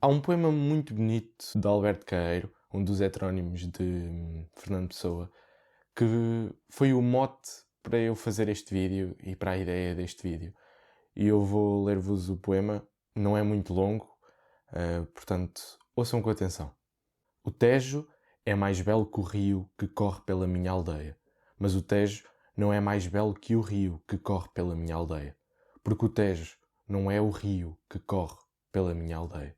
Há um poema muito bonito de Alberto Caeiro, um dos heterónimos de Fernando Pessoa, que foi o mote para eu fazer este vídeo e para a ideia deste vídeo. E eu vou ler-vos o poema, não é muito longo, portanto, ouçam com atenção. O Tejo é mais belo que o rio que corre pela minha aldeia, mas o Tejo não é mais belo que o rio que corre pela minha aldeia, porque o Tejo não é o rio que corre pela minha aldeia.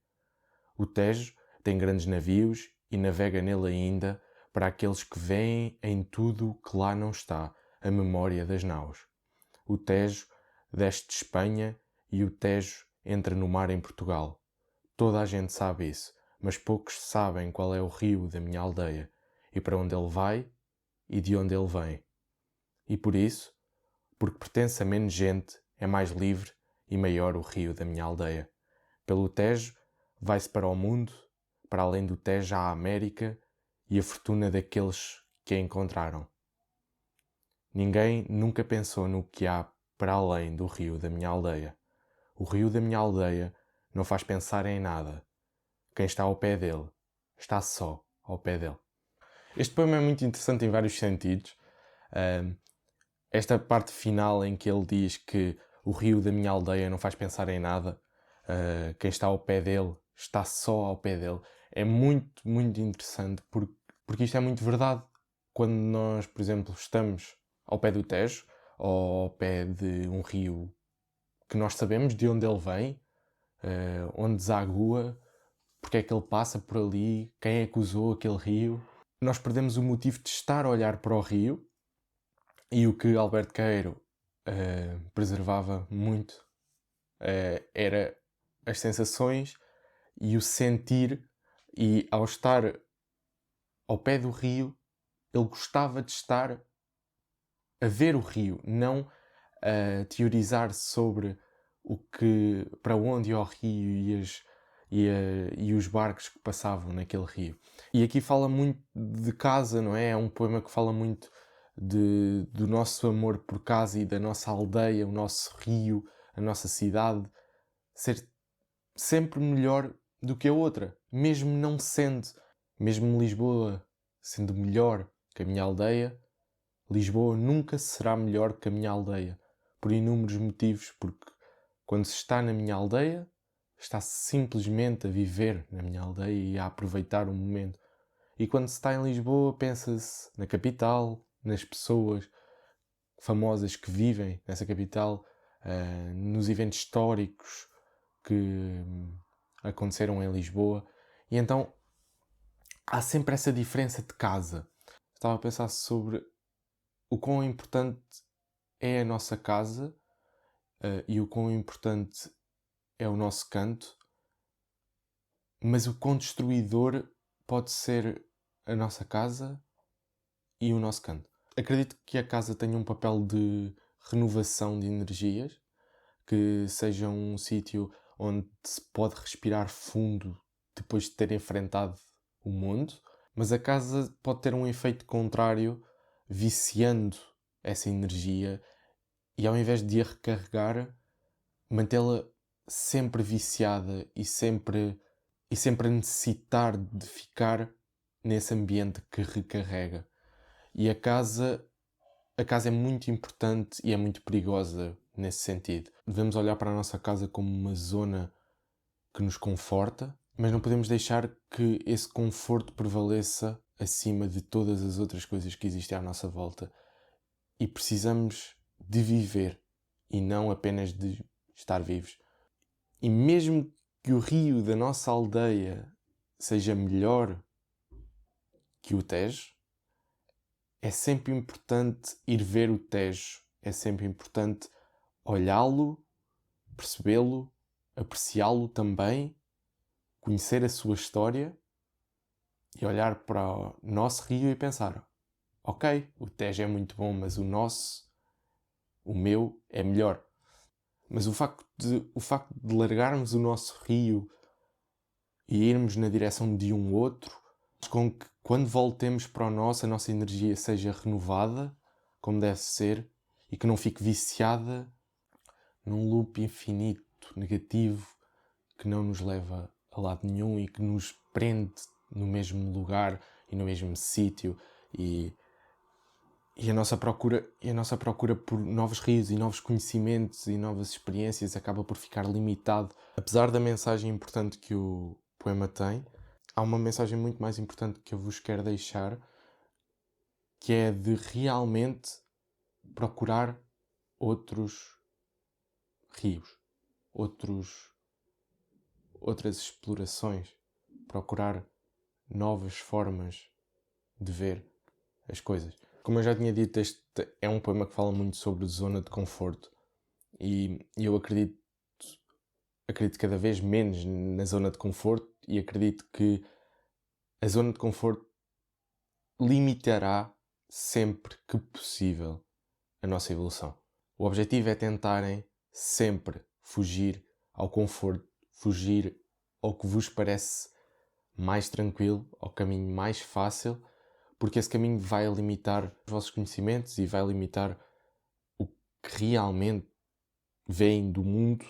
O Tejo tem grandes navios e navega nele ainda para aqueles que veem em tudo que lá não está a memória das naus. O Tejo desce de Espanha e o Tejo entra no mar em Portugal. Toda a gente sabe isso, mas poucos sabem qual é o rio da minha aldeia e para onde ele vai e de onde ele vem. E por isso, porque pertence a menos gente, é mais livre e maior o rio da minha aldeia. Pelo Tejo vai-se para o mundo, para além do Tejo à América e a fortuna daqueles que a encontraram. Ninguém nunca pensou no que há para além do rio da minha aldeia. O rio da minha aldeia não faz pensar em nada. Quem está ao pé dele está só ao pé dele. Este poema é muito interessante em vários sentidos. Esta parte final em que ele diz que o rio da minha aldeia não faz pensar em nada, quem está ao pé dele está só ao pé dele, é muito, muito interessante porque isto é muito verdade. Quando nós, por exemplo, estamos ao pé do Tejo ou ao pé de um rio que nós sabemos de onde ele vem, onde desagua, porque é que ele passa por ali, quem é que usou aquele rio, nós perdemos o motivo de estar a olhar para o rio. E o que Alberto Queiro preservava muito era as sensações e o sentir, e ao estar ao pé do rio, ele gostava de estar a ver o rio, não a teorizar sobre para onde ia o rio e os barcos que passavam naquele rio. E aqui fala muito de casa, não é? É um poema que fala muito do nosso amor por casa e da nossa aldeia, o nosso rio, a nossa cidade, ser sempre melhor do que a outra, mesmo não sendo, mesmo Lisboa sendo melhor que a minha aldeia, Lisboa nunca será melhor que a minha aldeia, por inúmeros motivos, porque quando se está na minha aldeia, está simplesmente a viver na minha aldeia e a aproveitar o momento. E quando se está em Lisboa, pensa-se na capital, nas pessoas famosas que vivem nessa capital, nos eventos históricos que aconteceram em Lisboa. E então há sempre essa diferença de casa. Estava a pensar sobre o quão importante é a nossa casa e o quão importante é o nosso canto, mas o quão destruidor pode ser a nossa casa e o nosso canto. Acredito que a casa tenha um papel de renovação de energias, que seja um sítio onde se pode respirar fundo depois de ter enfrentado o mundo, mas a casa pode ter um efeito contrário, viciando essa energia e ao invés de a recarregar, mantê-la sempre viciada e sempre a necessitar de ficar nesse ambiente que recarrega. E a casa é muito importante e é muito perigosa nesse sentido. Devemos olhar para a nossa casa como uma zona que nos conforta, mas não podemos deixar que esse conforto prevaleça acima de todas as outras coisas que existem à nossa volta. E precisamos de viver e não apenas de estar vivos. E mesmo que o rio da nossa aldeia seja melhor que o Tejo, é sempre importante ir ver o Tejo. É sempre importante olhá-lo, percebê-lo, apreciá-lo também, conhecer a sua história e olhar para o nosso rio e pensar: ok, o Tejo é muito bom, mas o meu é melhor. Mas o facto de largarmos o nosso rio e irmos na direção de um outro, faz com que quando voltemos para o nosso, a nossa energia seja renovada, como deve ser, e que não fique viciada num loop infinito, negativo, que não nos leva a a lado nenhum e que nos prende no mesmo lugar e no mesmo sítio, e a nossa procura por novos rios e novos conhecimentos e novas experiências acaba por ficar limitado. Apesar da mensagem importante que o poema tem, há uma mensagem muito mais importante que eu vos quero deixar, que é de realmente procurar outros rios, outras explorações, procurar novas formas de ver as coisas. Como eu já tinha dito, este é um poema que fala muito sobre zona de conforto, e eu acredito cada vez menos na zona de conforto, e acredito que a zona de conforto limitará sempre que possível a nossa evolução. O objetivo é tentarem sempre fugir ao conforto, fugir ao que vos parece mais tranquilo, ao caminho mais fácil, porque esse caminho vai limitar os vossos conhecimentos e vai limitar o que realmente veem do mundo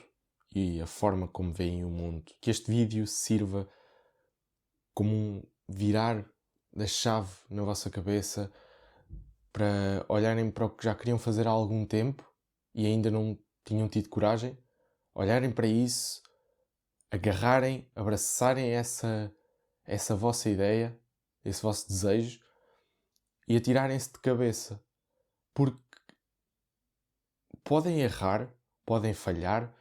e a forma como veem o mundo. Que este vídeo sirva como um virar da chave na vossa cabeça para olharem para o que já queriam fazer há algum tempo e ainda não tinham tido coragem, olharem para isso, agarrarem, abraçarem essa vossa ideia, esse vosso desejo, e atirarem-se de cabeça, porque podem errar, podem falhar,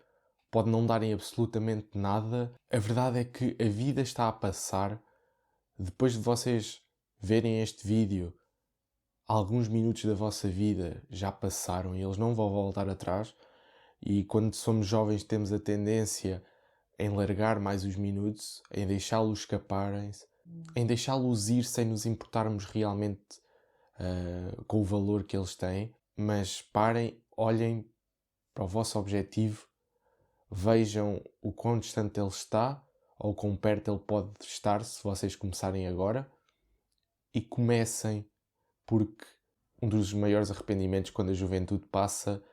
pode não darem absolutamente nada. A verdade é que a vida está a passar. Depois de vocês verem este vídeo, alguns minutos da vossa vida já passaram e eles não vão voltar atrás, e quando somos jovens temos a tendência em largar mais os minutos, em deixá-los escaparem-se, em deixá-los ir sem nos importarmos realmente com o valor que eles têm. Mas parem, olhem para o vosso objetivo, vejam o quão distante ele está ou quão perto ele pode estar se vocês começarem agora, e comecem, porque um dos maiores arrependimentos quando a juventude passa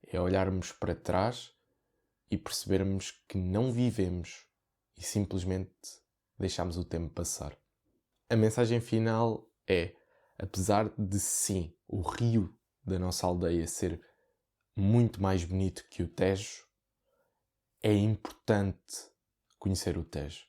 é olharmos para trás e percebermos que não vivemos e simplesmente deixamos o tempo passar. A mensagem final é: apesar de sim o rio da nossa aldeia ser muito mais bonito que o Tejo, é importante conhecer o Tejo.